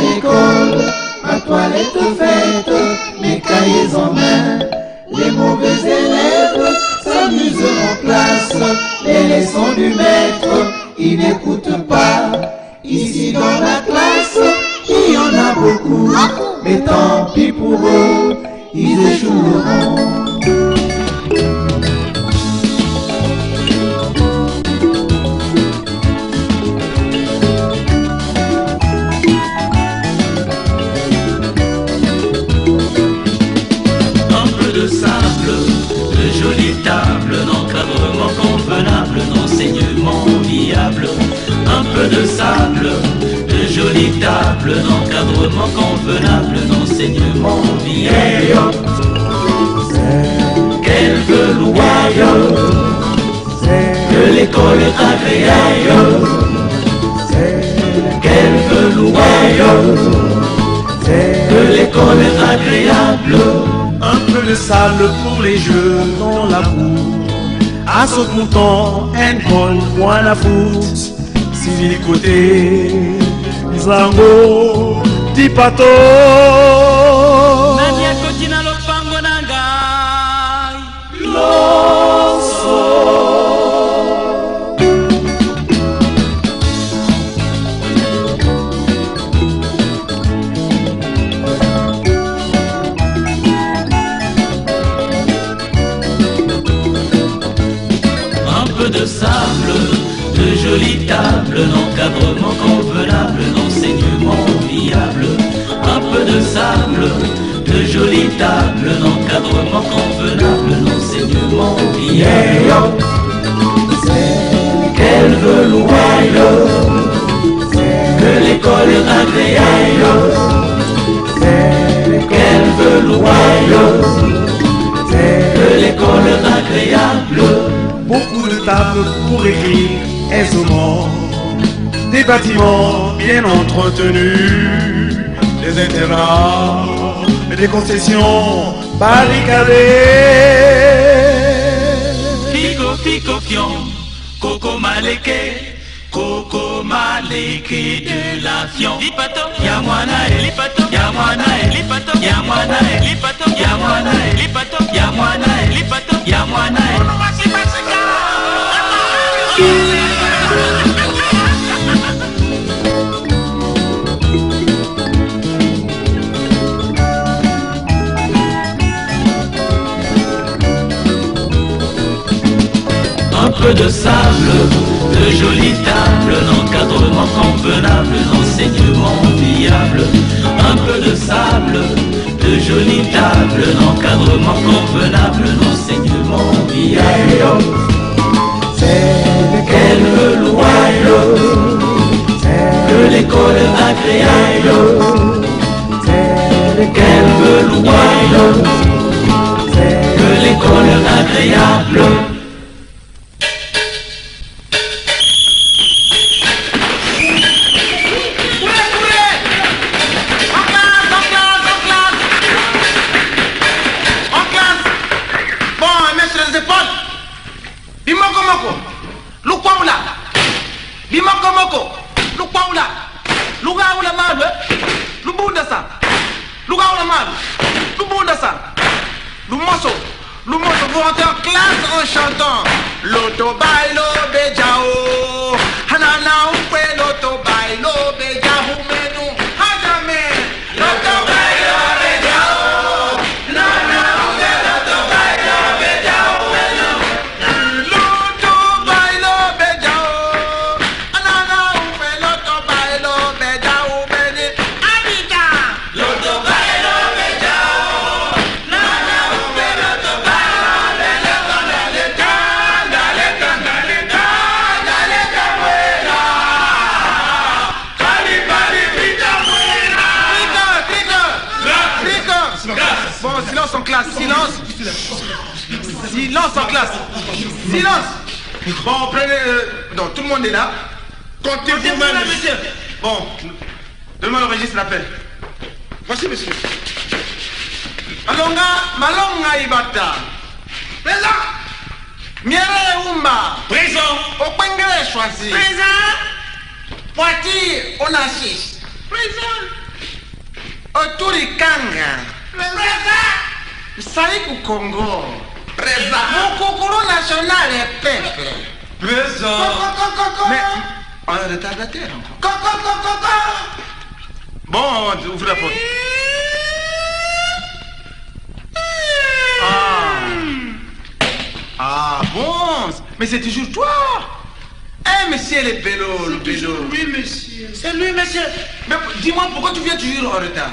l'école, ma toilette faite, mes cahiers en main. Les mauvais élèves s'amusent en classe, les leçons du maître, ils n'écoutent pas. Ici dans la classe, il y en a beaucoup, mais tant pis pour eux, ils échoueront. Jolie table, d'encadrement convenable, d'enseignement viable. Un peu de sable, de jolie table, d'encadrement convenable, d'enseignement viable. Qu'elle veut loyale, que l'école est agréable. Qu'elle veut loyale, que l'école est agréable. Un peu de sable pour les jeux dans la boue. À ce montant, handball, point à foot. Si côté, Zango, Tipato. Nania kotina lopango nangai. Loso. De sable, de jolies tables, d'encadrement convenable, d'enseignement viable. Un peu de sable, de jolies tables, d'encadrement convenable, d'enseignement viable. Qu'elle veut loyale, que l'école est agréable. Qu'elle veut loyale, que l'école est agréable. Beaucoup de tables pour écrire aisément, des bâtiments bien entretenus, des internats et des concessions barricadées. Pico, pico, pion, coco maleke de l'avion. Lipato, yamwana et lipato, yamwana et lipato, yamwana et lipato, yamwana et lipato, yamwana et lipato, yamwana et un peu de sable, de jolies tables, d'encadrement convenable, d'enseignement viable. Un peu de sable, de jolies tables, d'encadrement convenable, d'enseignement viable. Qu'elle veut loyale, que l'école est agréable. Qu'elle veut loyale, que l'école est agréable. Vous rentrez en classe en chantant Loto bailo bejao Hanana upe loto bailo bejao menu Hajame Loto bailo bejao Nana upe loto bailo bejao menu Loto bailo bejao Hanana upe loto bailo bejao menu Abita Loto bailo bejao Nana upe loto bailo Bon, silence en classe, silence. Silence en classe. Silence. Bon, prenez... non, tout le monde est là. Comptez vous-même. Monsieur. Bon, donne-moi le registre d'appel. Voici, monsieur. Malonga Ibata. Présent. Miere Umba. Présent. Opengere choisi. Présent. Poiti Onachis. Présent. Oturikanga. Saïk au Congo. Présent. Mon Kokoro national est peuple. Présent. Mais on est retardataire encore. Bon, ouvre la porte. Ah bon, mais c'est toujours toi. Eh, monsieur le pélo, le pélo. Oui, monsieur. C'est lui, monsieur. Mais dis-moi, pourquoi tu viens toujours en retard?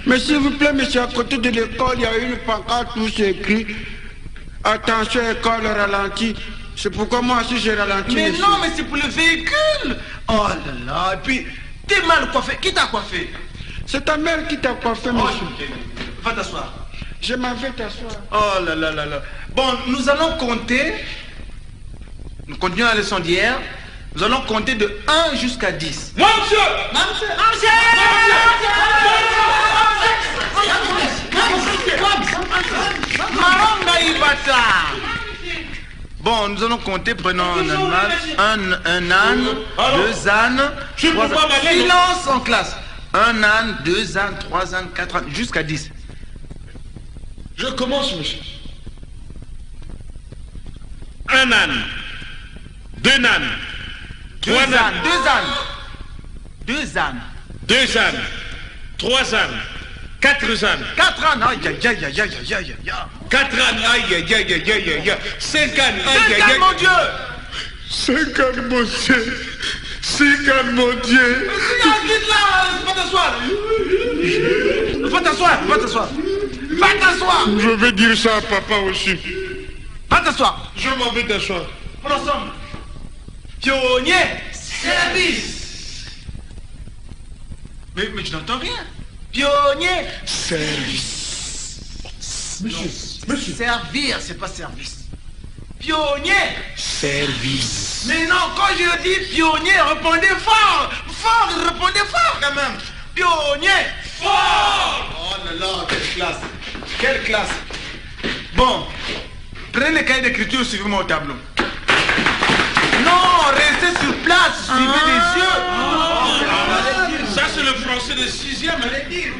Mais s'il vous plaît, monsieur, à côté de l'école, il y a une pancarte où c'est écrit « Attention, école ralentie ». C'est pourquoi moi aussi j'ai ralenti. Mais monsieur. non, mais c'est pour le véhicule. Oh là là, et puis, t'es mal coiffé. Qui t'a coiffé? C'est ta mère qui t'a coiffé, monsieur. Va t'asseoir. Je m'en vais t'asseoir. Oh là là là là. Bon, nous allons compter. Nous continuons la leçon d'hier. Nous allons compter de 1 jusqu'à 10. Moi, monsieur. Maranga Ibata. Bon, nous allons compter, prenons un âne, deux ânes, trois ânes. Silence en classe. Un âne, deux ânes, trois ânes, quatre ânes, jusqu'à 10. Je commence, monsieur. Un âne. Deux ânes. Deux ânes, deux ânes. Deux ânes. Deux ânes. Trois ânes. Quatre ânes. Quatre ânes. Aïe, aïe, aïe, aïe, aïe, aïe, aïe. Quatre ânes. Aïe, aïe, aïe, aïe, aïe, aïe. Cinq ânes. Aïe, aïe, aïe. Mon Dieu. Cinq ânes, mon Dieu. Cinq ânes, mon Dieu. Quitte là, va t'asseoir. Va t'asseoir, va t'asseoir. Va t'asseoir. Je vais dire ça à papa aussi. Va t'asseoir. Je m'en vais t'asseoir. Prends ensemble. Pionnier. Service. Mais tu n'entends rien. Pionnier. Service. Monsieur. Servir, c'est pas service. Pionnier. Service. Mais non, quand je dis pionnier, répondez fort. Fort, répondez fort quand même. Pionnier. Fort. Oh là là, quelle classe. Quelle classe. Bon, prenez les cahiers d'écriture, suivez-moi au tableau. Non, restez sur place, suivez les yeux. Ça, c'est le français de 6e, allez dire.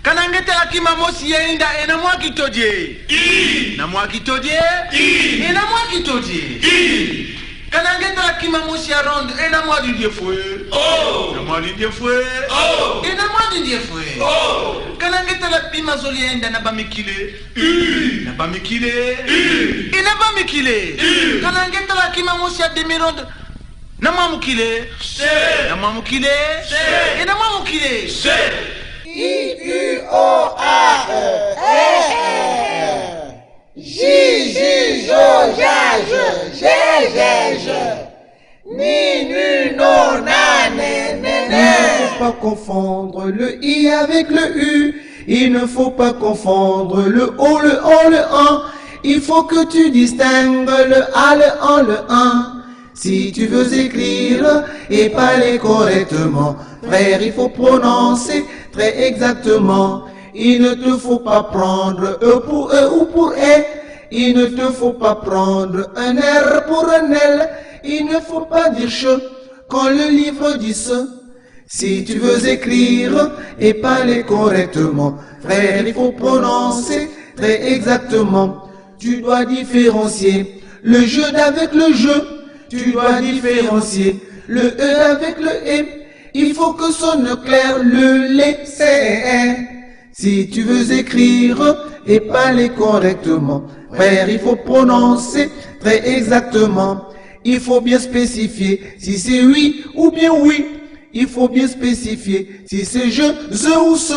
Kanangeta ki mamosi yenda ena mwa kitodie. I. Na mwa kitodie. I. Ena mwa kitodie. I. Kanangeta ki mamosi aronde ena mwa du diefoué. Oh. Na mwa du diefoué. Oh. Ena mwa du diefoué. Oh. Kanangeta la pima zoli yenda na bamikile. I. Na bamikile. I. Ena bamikile. I. Kanangeta la ki mamosi ademironde. Na mwa mukile. Se. Na mwa mukile. Se. Ena mwa mukile. Se. I-U-O-A-E J-J-Jo-Ja-Je J-J-Je Ni-Nu-No-Na-Ne-Ne-Ne. Il ne faut pas confondre le I avec le U. Il ne faut pas confondre le O, le O, le an. Il faut que tu distingues le A, le an, le an. Si tu veux écrire et parler correctement, frère, il faut prononcer très exactement. Il ne te faut pas prendre E pour E ou pour E. Il ne te faut pas prendre un R pour un L. Il ne faut pas dire che quand le livre dit ce. Si tu veux écrire et parler correctement, frère, il faut prononcer très exactement. Tu dois différencier le je d'avec le je. Tu dois différencier le E avec le E. Il faut que sonne clair le lait, c'est. Si tu veux écrire et parler correctement, frère, il faut prononcer très exactement. Il faut bien spécifier si c'est oui ou bien oui. Il faut bien spécifier si c'est je, ou ce.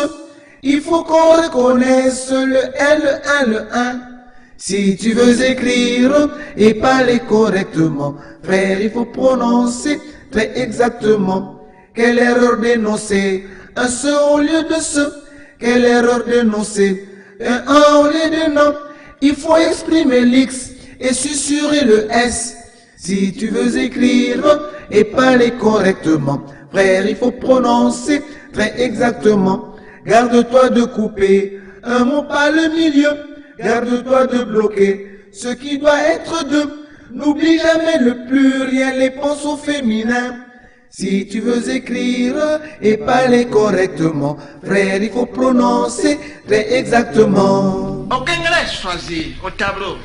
Il faut qu'on reconnaisse le L, le 1, le 1. Si tu veux écrire et parler correctement, frère, il faut prononcer très exactement. Quelle erreur d'énoncer un ce au lieu de ce. Quelle erreur d'énoncer un au lieu de non. Il faut exprimer l'X et susurrer le S. Si tu veux écrire et parler correctement, frère, il faut prononcer très exactement. Garde-toi de couper un mot par le milieu. Garde-toi de bloquer ce qui doit être deux. N'oublie jamais le pluriel et pense au féminin. Si tu veux écrire et parler correctement, frère, il faut prononcer très exactement. Aucun laisse choisi au tableau.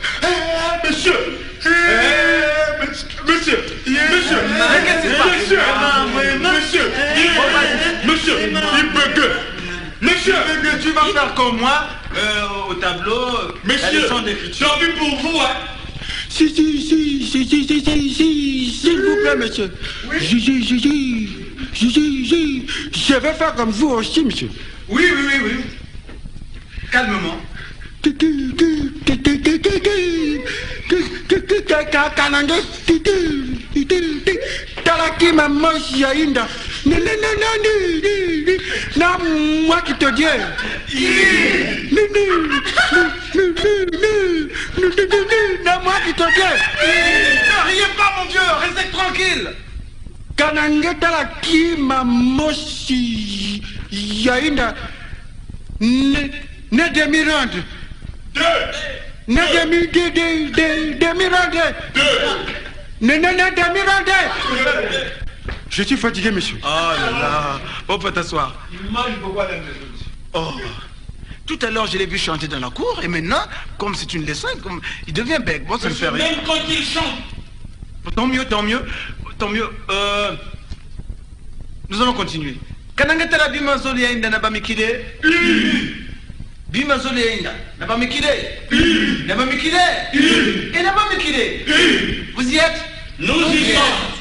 Monsieur, Tu vas faire comme moi au tableau. monsieur, j'en vis pour vous, hein. S'il vous plaît, monsieur. Je vais faire comme vous aussi, monsieur. Oui. Calmement. Talaki maman yainda. Na moi qui te dis. Na moi qui te dis. Ne riez pas, mon Dieu, restez tranquille. Kanange talaki maman yainda. Ne demirande. Ne demirande. Je suis fatigué, monsieur. Oh là là. On peut t'asseoir. Oh. Tout à l'heure, je l'ai vu chanter dans la cour, et maintenant, comme c'est une leçon, comme il devient bec. Bon, ça me fait rire. Même quand il chante. Tant mieux. Nous allons continuer. Kanangatala bimazoli ainda na bamikide. Bimazoli ainda na bamikide. Na bamikide. Et na bamikide. Vous y êtes? Nous y sommes.